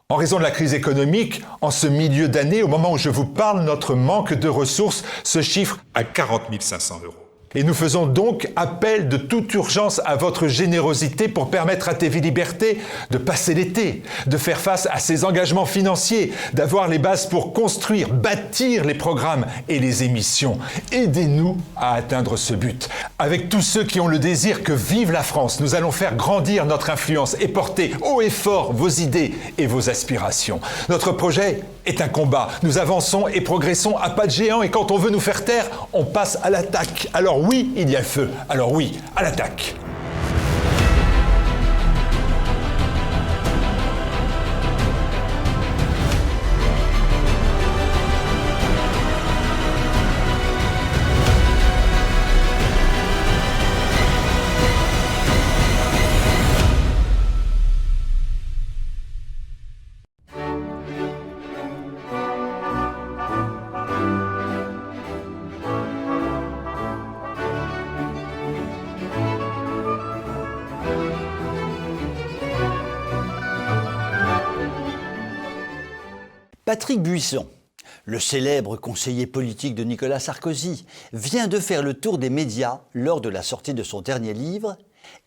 En raison de la crise économique, en ce milieu d'année, au moment où je vous parle, notre manque de ressources se chiffre à 40 500 €. Et nous faisons donc appel de toute urgence à votre générosité pour permettre à TV Liberté de passer l'été, de faire face à ses engagements financiers, d'avoir les bases pour construire, bâtir les programmes et les émissions. Aidez-nous à atteindre ce but. Avec tous ceux qui ont le désir que vive la France, nous allons faire grandir notre influence et porter haut et fort vos idées et vos aspirations. Notre projet est un combat. Nous avançons et progressons à pas de géant et quand on veut nous faire taire, on passe à l'attaque. Alors oui, il y a le feu. Alors oui, à l'attaque. Patrick Buisson, le célèbre conseiller politique de Nicolas Sarkozy, vient de faire le tour des médias lors de la sortie de son dernier livre.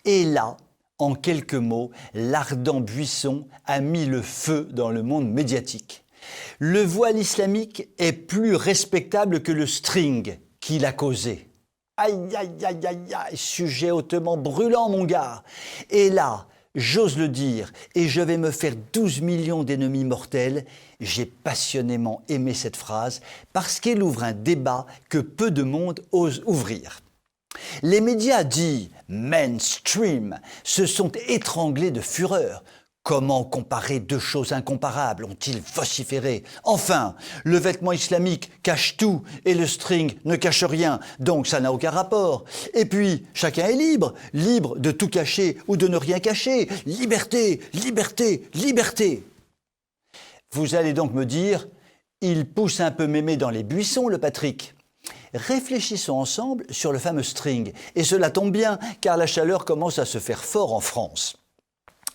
Et là, en quelques mots, l'ardent Buisson a mis le feu dans le monde médiatique. Le voile islamique est plus respectable que le string qu'il a causé. Aïe, aïe, aïe, aïe, aïe, sujet hautement brûlant, mon gars. Et là, j'ose le dire, et je vais me faire 12 millions d'ennemis mortels, j'ai passionnément aimé cette phrase parce qu'elle ouvre un débat que peu de monde ose ouvrir. Les médias dits mainstream se sont étranglés de fureur. Comment comparer deux choses incomparables, ont-ils vociféré? Enfin, le vêtement islamique cache tout et le string ne cache rien, donc ça n'a aucun rapport. Et puis, chacun est libre, libre de tout cacher ou de ne rien cacher. Liberté, liberté, liberté. Vous allez donc me dire, il pousse un peu mémé dans les buissons, le Patrick. Réfléchissons ensemble sur le fameux string. Et cela tombe bien, car la chaleur commence à se faire fort en France.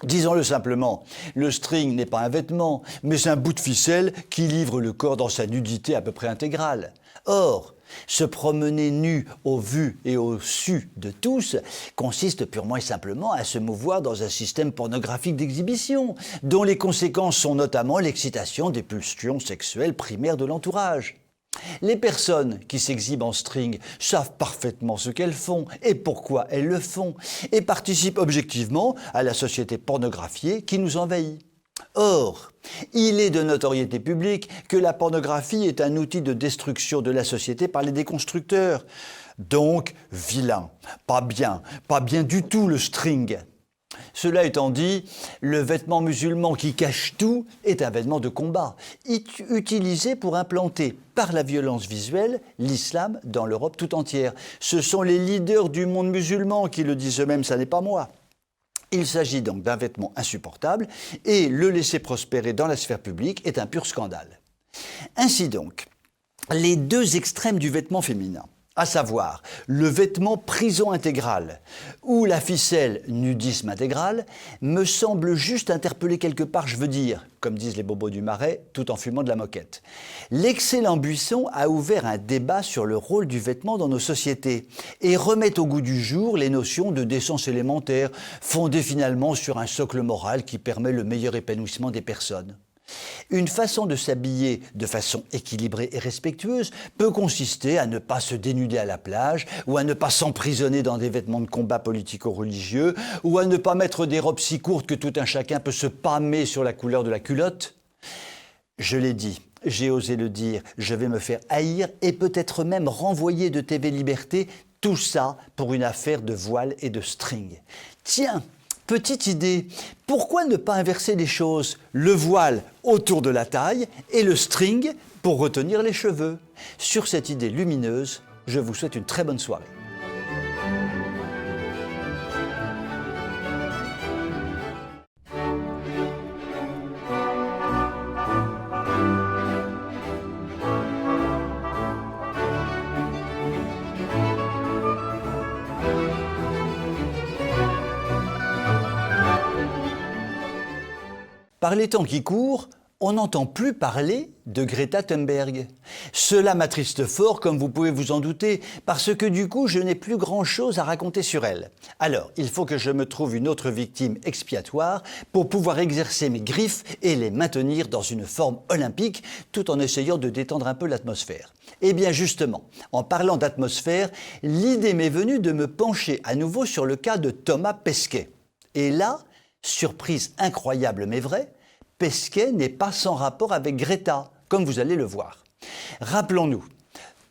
Disons-le simplement, le string n'est pas un vêtement, mais un bout de ficelle qui livre le corps dans sa nudité à peu près intégrale. Or, se promener nu au vu et au su de tous consiste purement et simplement à se mouvoir dans un système pornographique d'exhibition, dont les conséquences sont notamment l'excitation des pulsions sexuelles primaires de l'entourage. Les personnes qui s'exhibent en string savent parfaitement ce qu'elles font et pourquoi elles le font et participent objectivement à la société pornographiée qui nous envahit. Or, il est de notoriété publique que la pornographie est un outil de destruction de la société par les déconstructeurs. Donc, vilain, pas bien du tout le string. Cela étant dit, le vêtement musulman qui cache tout est un vêtement de combat, utilisé pour implanter par la violence visuelle l'islam dans l'Europe tout entière. Ce sont les leaders du monde musulman qui le disent eux-mêmes, ça n'est pas moi. Il s'agit donc d'un vêtement insupportable et le laisser prospérer dans la sphère publique est un pur scandale. Ainsi donc, les deux extrêmes du vêtement féminin, à savoir le vêtement prison intégrale ou la ficelle nudisme intégral, me semble juste interpeller quelque part, je veux dire, comme disent les bobos du Marais, tout en fumant de la moquette. L'excellent Buisson a ouvert un débat sur le rôle du vêtement dans nos sociétés et remet au goût du jour les notions de décence élémentaire, fondées finalement sur un socle moral qui permet le meilleur épanouissement des personnes. Une façon de s'habiller de façon équilibrée et respectueuse peut consister à ne pas se dénuder à la plage ou à ne pas s'emprisonner dans des vêtements de combat politico-religieux ou à ne pas mettre des robes si courtes que tout un chacun peut se pâmer sur la couleur de la culotte. Je l'ai dit, j'ai osé le dire, je vais me faire haïr et peut-être même renvoyer de TV Liberté, tout ça pour une affaire de voile et de string. Tiens, petite idée, pourquoi ne pas inverser les choses? Le voile autour de la taille et le string pour retenir les cheveux. Sur cette idée lumineuse, je vous souhaite une très bonne soirée. Par les temps qui courent, on n'entend plus parler de Greta Thunberg. Cela m'attriste fort, comme vous pouvez vous en douter, parce que du coup, je n'ai plus grand-chose à raconter sur elle. Alors, il faut que je me trouve une autre victime expiatoire pour pouvoir exercer mes griffes et les maintenir dans une forme olympique, tout en essayant de détendre un peu l'atmosphère. Eh bien justement, en parlant d'atmosphère, l'idée m'est venue de me pencher à nouveau sur le cas de Thomas Pesquet. Et là, surprise incroyable mais vraie, Pesquet n'est pas sans rapport avec Greta, comme vous allez le voir. Rappelons-nous,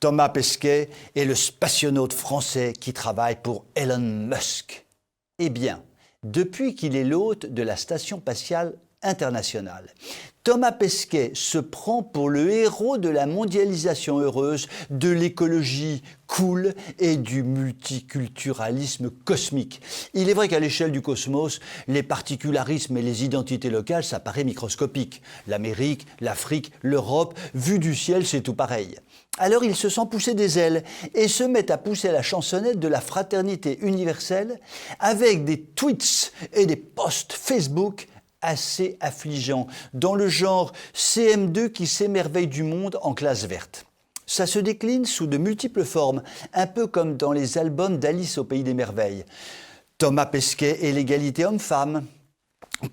Thomas Pesquet est le spationaute français qui travaille pour Elon Musk. Eh bien, depuis qu'il est l'hôte de la Station spatiale internationale, Thomas Pesquet se prend pour le héros de la mondialisation heureuse, de l'écologie cool et du multiculturalisme cosmique. Il est vrai qu'à l'échelle du cosmos, les particularismes et les identités locales, ça paraît microscopique. L'Amérique, l'Afrique, l'Europe, vu du ciel, c'est tout pareil. Alors il se sent pousser des ailes et se met à pousser la chansonnette de la fraternité universelle avec des tweets et des posts Facebook assez affligeant, dans le genre CM2 qui s'émerveille du monde en classe verte. Ça se décline sous de multiples formes, un peu comme dans les albums d'Alice au Pays des Merveilles. Thomas Pesquet et l'égalité homme-femme.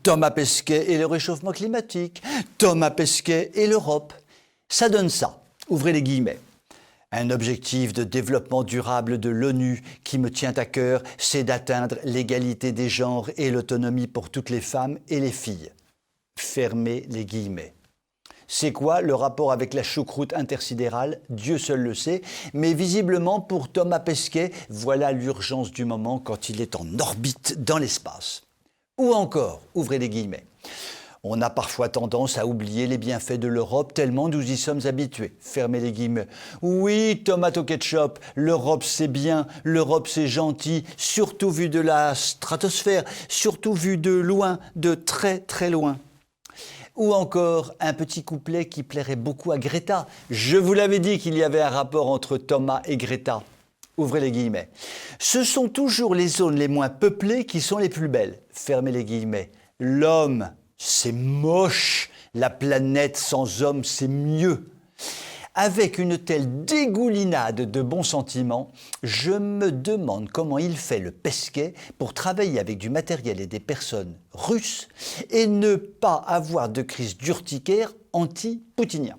Thomas Pesquet et le réchauffement climatique. Thomas Pesquet et l'Europe. Ça donne ça, ouvrez les guillemets. Un objectif de développement durable de l'ONU qui me tient à cœur, c'est d'atteindre l'égalité des genres et l'autonomie pour toutes les femmes et les filles. Fermez les guillemets. C'est quoi le rapport avec la choucroute intersidérale? Dieu seul le sait, mais visiblement pour Thomas Pesquet, voilà l'urgence du moment quand il est en orbite dans l'espace. Ou encore, ouvrez les guillemets. On a parfois tendance à oublier les bienfaits de l'Europe tellement nous y sommes habitués. Fermez les guillemets. Oui, tomate au ketchup, l'Europe c'est bien, l'Europe c'est gentil, surtout vu de la stratosphère, surtout vu de loin, de très très loin. Ou encore un petit couplet qui plairait beaucoup à Greta. Je vous l'avais dit qu'il y avait un rapport entre Thomas et Greta. Ouvrez les guillemets. Ce sont toujours les zones les moins peuplées qui sont les plus belles. Fermez les guillemets. L'homme, c'est moche, la planète sans homme, c'est mieux. Avec une telle dégoulinade de bons sentiments, je me demande comment il fait le Pesquet pour travailler avec du matériel et des personnes russes et ne pas avoir de crise d'urticaire anti-poutinien.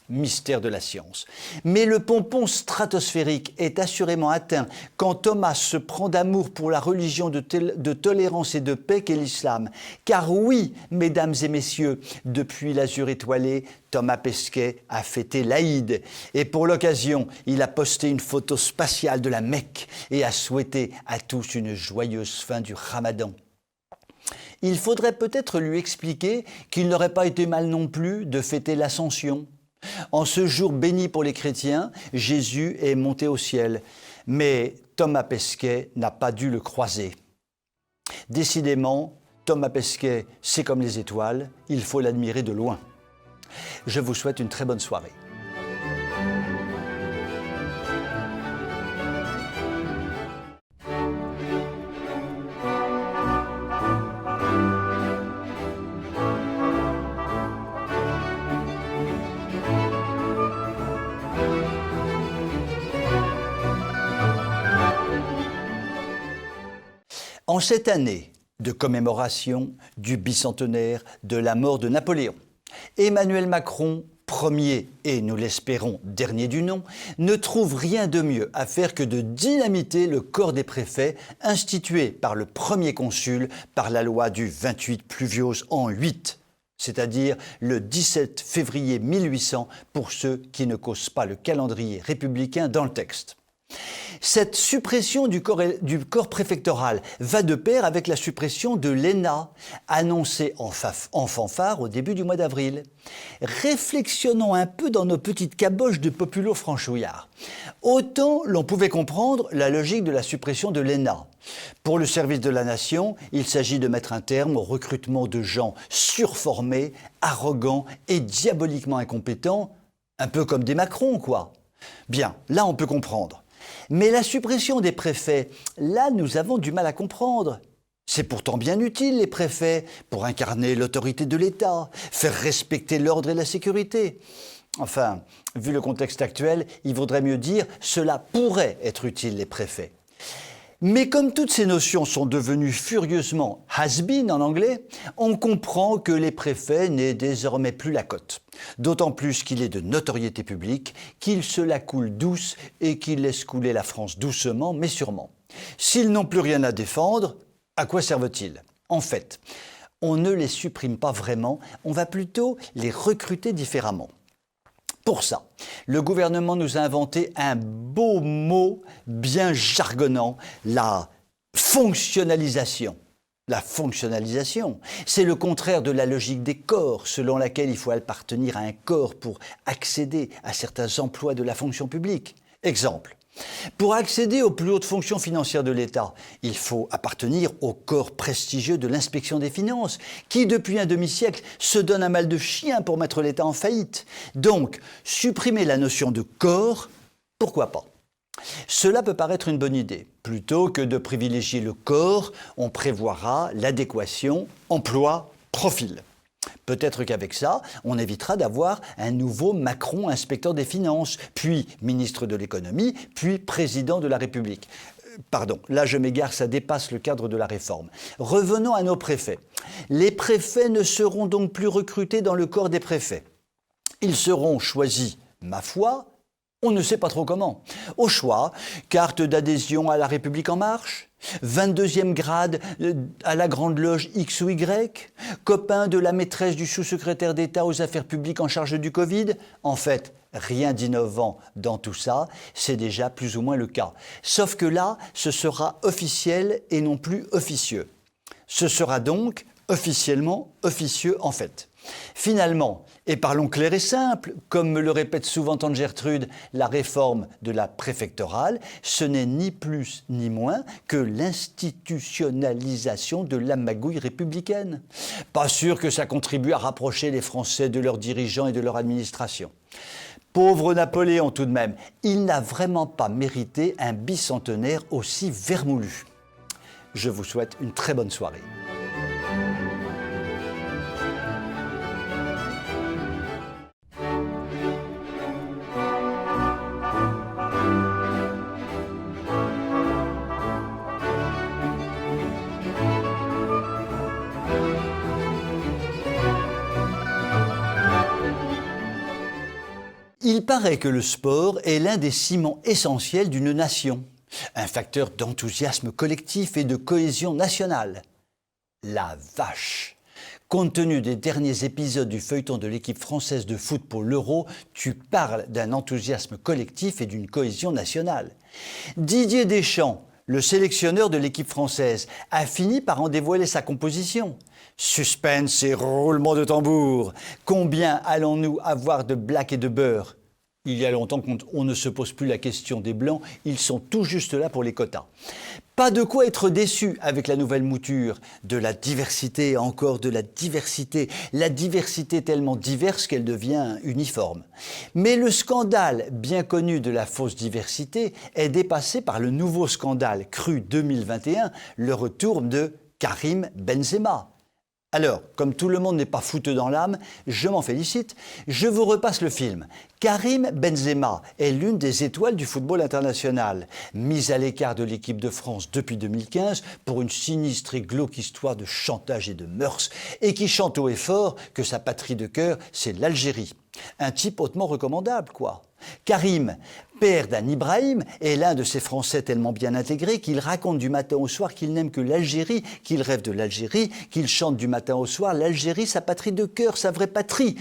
Mystère de la science. Mais le pompon stratosphérique est assurément atteint quand Thomas se prend d'amour pour la religion de tolérance et de paix qu'est l'islam. Car oui, mesdames et messieurs, depuis l'azur étoilé, Thomas Pesquet a fêté l'Aïd. Et pour l'occasion, il a posté une photo spatiale de la Mecque et a souhaité à tous une joyeuse fin du Ramadan. Il faudrait peut-être lui expliquer qu'il n'aurait pas été mal non plus de fêter l'Ascension. En ce jour béni pour les chrétiens, Jésus est monté au ciel, mais Thomas Pesquet n'a pas dû le croiser. Décidément, Thomas Pesquet, c'est comme les étoiles, il faut l'admirer de loin. Je vous souhaite une très bonne soirée. En cette année de commémoration du bicentenaire de la mort de Napoléon, Emmanuel Macron, premier et nous l'espérons dernier du nom, ne trouve rien de mieux à faire que de dynamiter le corps des préfets institué par le premier consul par la loi du 28 Pluviose en 8, c'est-à-dire le 17 février 1800 pour ceux qui ne causent pas le calendrier républicain dans le texte. Cette suppression du corps préfectoral va de pair avec la suppression de l'ENA, annoncée en fanfare au début du mois d'avril. Réflexionnons un peu dans nos petites caboches de populo-franchouillards. Autant l'on pouvait comprendre la logique de la suppression de l'ENA. Pour le service de la nation, il s'agit de mettre un terme au recrutement de gens surformés, arrogants et diaboliquement incompétents, un peu comme des Macron, quoi. Bien, là on peut comprendre. Mais la suppression des préfets, là nous avons du mal à comprendre. C'est pourtant bien utile, les préfets, pour incarner l'autorité de l'État, faire respecter l'ordre et la sécurité. Enfin, vu le contexte actuel, il vaudrait mieux dire « cela pourrait être utile, les préfets ». Mais comme toutes ces notions sont devenues furieusement « has-been » en anglais, on comprend que les préfets n'aient désormais plus la cote. D'autant plus qu'il est de notoriété publique, qu'ils se la coulent douce et qu'ils laissent couler la France doucement mais sûrement. S'ils n'ont plus rien à défendre, à quoi servent-ils ? En fait, on ne les supprime pas vraiment, on va plutôt les recruter différemment. Pour ça, le gouvernement nous a inventé un beau mot bien jargonnant, la fonctionnalisation. La fonctionnalisation, c'est le contraire de la logique des corps, selon laquelle il faut appartenir à un corps pour accéder à certains emplois de la fonction publique. Exemple. Pour accéder aux plus hautes fonctions financières de l'État, il faut appartenir au corps prestigieux de l'inspection des finances, qui depuis un demi-siècle se donne un mal de chien pour mettre l'État en faillite. Donc, supprimer la notion de corps, pourquoi pas ? Cela peut paraître une bonne idée. Plutôt que de privilégier le corps, on prévoira l'adéquation emploi-profil. Peut-être qu'avec ça, on évitera d'avoir un nouveau Macron inspecteur des finances, puis ministre de l'économie, puis président de la République. Pardon, là je m'égare, ça dépasse le cadre de la réforme. Revenons à nos préfets. Les préfets ne seront donc plus recrutés dans le corps des préfets. Ils seront choisis, ma foi, on ne sait pas trop comment. Au choix, carte d'adhésion à la République en marche, 22e grade à la Grande Loge X ou Y, copain de la maîtresse du sous-secrétaire d'État aux affaires publiques en charge du Covid. En fait, rien d'innovant dans tout ça, c'est déjà plus ou moins le cas. Sauf que là, ce sera officiel et non plus officieux. Ce sera donc officiellement officieux en fait. Finalement, et parlons clair et simple, comme me le répète souvent tante Gertrude, la réforme de la préfectorale, ce n'est ni plus ni moins que l'institutionnalisation de la magouille républicaine. Pas sûr que ça contribue à rapprocher les Français de leurs dirigeants et de leur administration. Pauvre Napoléon tout de même, il n'a vraiment pas mérité un bicentenaire aussi vermoulu. Je vous souhaite une très bonne soirée. Il paraît que le sport est l'un des ciments essentiels d'une nation, un facteur d'enthousiasme collectif et de cohésion nationale. La vache! Compte tenu des derniers épisodes du feuilleton de l'équipe française de foot pour l'Euro, tu parles d'un enthousiasme collectif et d'une cohésion nationale. Didier Deschamps, le sélectionneur de l'équipe française, a fini par en dévoiler sa composition. Suspense et roulement de tambour. Combien allons-nous avoir de black et de beurre ? Il y a longtemps qu'on ne se pose plus la question des Blancs, ils sont tout juste là pour les quotas. Pas de quoi être déçu avec la nouvelle mouture. De la diversité, encore de la diversité tellement diverse qu'elle devient uniforme. Mais le scandale bien connu de la fausse diversité est dépassé par le nouveau scandale cru 2021, le retour de Karim Benzema. Alors, comme tout le monde n'est pas fouteux dans l'âme, je m'en félicite, je vous repasse le film. Karim Benzema est l'une des étoiles du football international, mise à l'écart de l'équipe de France depuis 2015 pour une sinistre et glauque histoire de chantage et de mœurs, et qui chante haut et fort que sa patrie de cœur, c'est l'Algérie. Un type hautement recommandable, quoi. Karim, père d'un Ibrahim, est l'un de ces Français tellement bien intégrés qu'il raconte du matin au soir qu'il n'aime que l'Algérie, qu'il rêve de l'Algérie, qu'il chante du matin au soir l'Algérie, sa patrie de cœur, sa vraie patrie,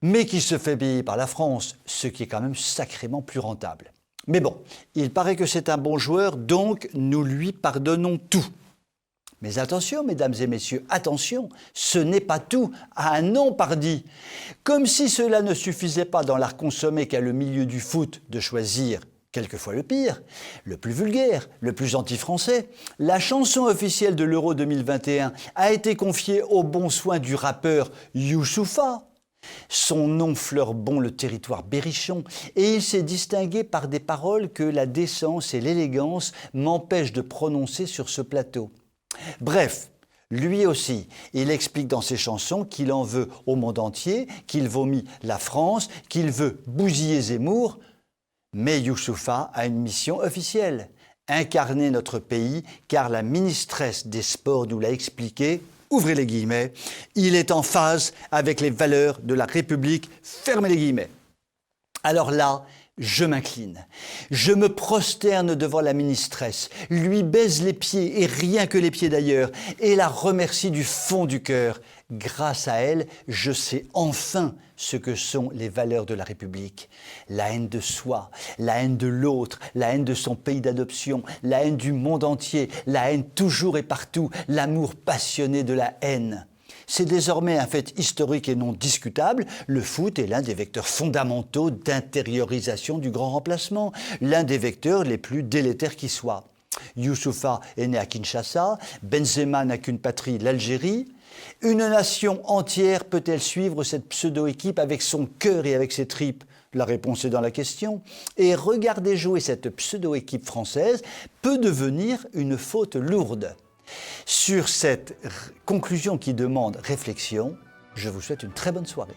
mais qui se fait payer par la France, ce qui est quand même sacrément plus rentable. Mais bon, il paraît que c'est un bon joueur, donc nous lui pardonnons tout. Mais attention, mesdames et messieurs, attention, ce n'est pas tout. Ah non, pardi. Comme si cela ne suffisait pas dans l'art consommé qu'à le milieu du foot de choisir, quelquefois le pire, le plus vulgaire, le plus anti-français, la chanson officielle de l'Euro 2021 a été confiée au bon soin du rappeur Youssoupha. Son nom fleure bon le territoire berrichon et il s'est distingué par des paroles que la décence et l'élégance m'empêchent de prononcer sur ce plateau. Bref, lui aussi, il explique dans ses chansons qu'il en veut au monde entier, qu'il vomit la France, qu'il veut bousiller Zemmour. Mais Youssoupha a une mission officielle, incarner notre pays, car la ministresse des Sports nous l'a expliqué, ouvrez les guillemets, il est en phase avec les valeurs de la République, fermez les guillemets. Alors là, je m'incline, je me prosterne devant la ministresse, lui baise les pieds, et rien que les pieds d'ailleurs, et la remercie du fond du cœur. Grâce à elle, je sais enfin ce que sont les valeurs de la République. La haine de soi, la haine de l'autre, la haine de son pays d'adoption, la haine du monde entier, la haine toujours et partout, l'amour passionné de la haine. C'est désormais un fait historique et non discutable. Le foot est l'un des vecteurs fondamentaux d'intériorisation du grand remplacement, l'un des vecteurs les plus délétères qui soient. Youssoupha est né à Kinshasa, Benzema n'a qu'une patrie, l'Algérie. Une nation entière peut-elle suivre cette pseudo-équipe avec son cœur et avec ses tripes? La réponse est dans la question. Et regarder jouer cette pseudo-équipe française peut devenir une faute lourde. Sur cette conclusion qui demande réflexion, je vous souhaite une très bonne soirée.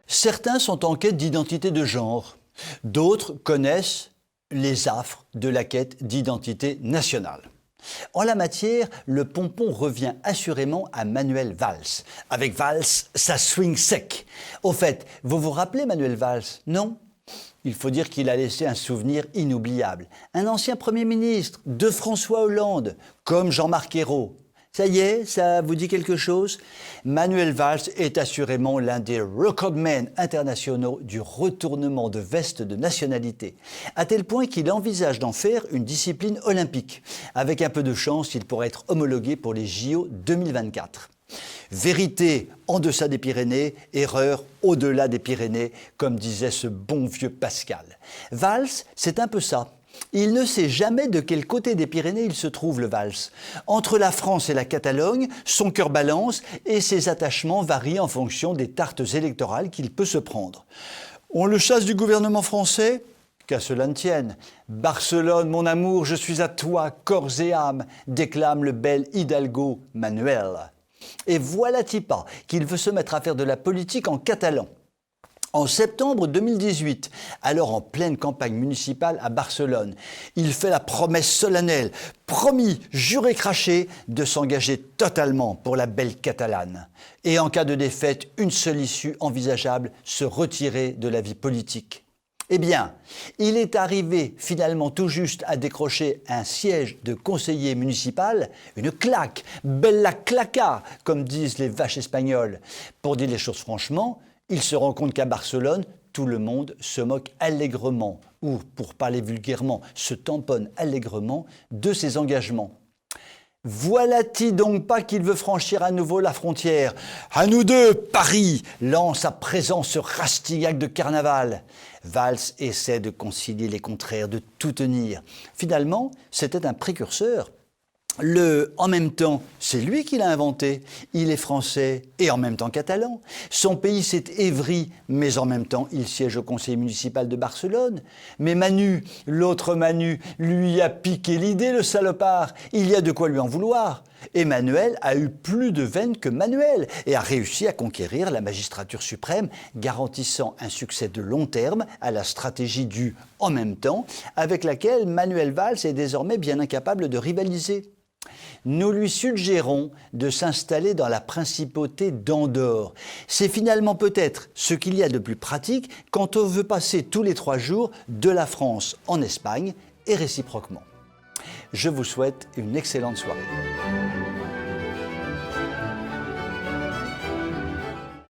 Certains sont en quête d'identité de genre. D'autres connaissent les affres de la quête d'identité nationale. En la matière, le pompon revient assurément à Manuel Valls. Avec Valls, ça swing sec. Au fait, vous vous rappelez Manuel Valls, non? Il faut dire qu'il a laissé un souvenir inoubliable. Un ancien Premier ministre de François Hollande, comme Jean-Marc Ayrault. Ça y est, ça vous dit quelque chose? Manuel Valls est assurément l'un des recordmen internationaux du retournement de veste de nationalité, à tel point qu'il envisage d'en faire une discipline olympique. Avec un peu de chance, il pourrait être homologué pour les JO 2024. Vérité en deçà des Pyrénées, erreur au-delà des Pyrénées, comme disait ce bon vieux Pascal. Valls, c'est un peu ça. Il ne sait jamais de quel côté des Pyrénées il se trouve, le Valls. Entre la France et la Catalogne, son cœur balance et ses attachements varient en fonction des tartes électorales qu'il peut se prendre. On le chasse du gouvernement français ? Qu'à cela ne tienne. Barcelone, mon amour, je suis à toi, corps et âme, déclame le bel Hidalgo Manuel. Et voilà-t-il pas qu'il veut se mettre à faire de la politique en catalan. En septembre 2018, alors en pleine campagne municipale à Barcelone, il fait la promesse solennelle, promis, juré, craché, de s'engager totalement pour la belle catalane. Et en cas de défaite, une seule issue envisageable, se retirer de la vie politique. Eh bien, il est arrivé finalement tout juste à décrocher un siège de conseiller municipal, une claque, bella claca, comme disent les vaches espagnoles. Pour dire les choses franchement, il se rend compte qu'à Barcelone, tout le monde se moque allègrement, ou, pour parler vulgairement, se tamponne allègrement de ses engagements. Voilà-t-il donc pas qu'il veut franchir à nouveau la frontière? À nous deux, Paris lance à présent ce rastillac de carnaval. Valls essaie de concilier les contraires, de tout tenir. Finalement, c'était un précurseur. Le « en même temps », c'est lui qui l'a inventé. Il est français et en même temps catalan. Son pays, c'est Évry, mais en même temps, il siège au conseil municipal de Barcelone. Mais Manu, l'autre Manu, lui a piqué l'idée, le salopard. Il y a de quoi lui en vouloir. Emmanuel a eu plus de veine que Manuel et a réussi à conquérir la magistrature suprême, garantissant un succès de long terme à la stratégie du « en même temps », avec laquelle Manuel Valls est désormais bien incapable de rivaliser. Nous lui suggérons de s'installer dans la principauté d'Andorre. C'est finalement peut-être ce qu'il y a de plus pratique quand on veut passer tous les 3 jours de la France en Espagne et réciproquement. Je vous souhaite une excellente soirée.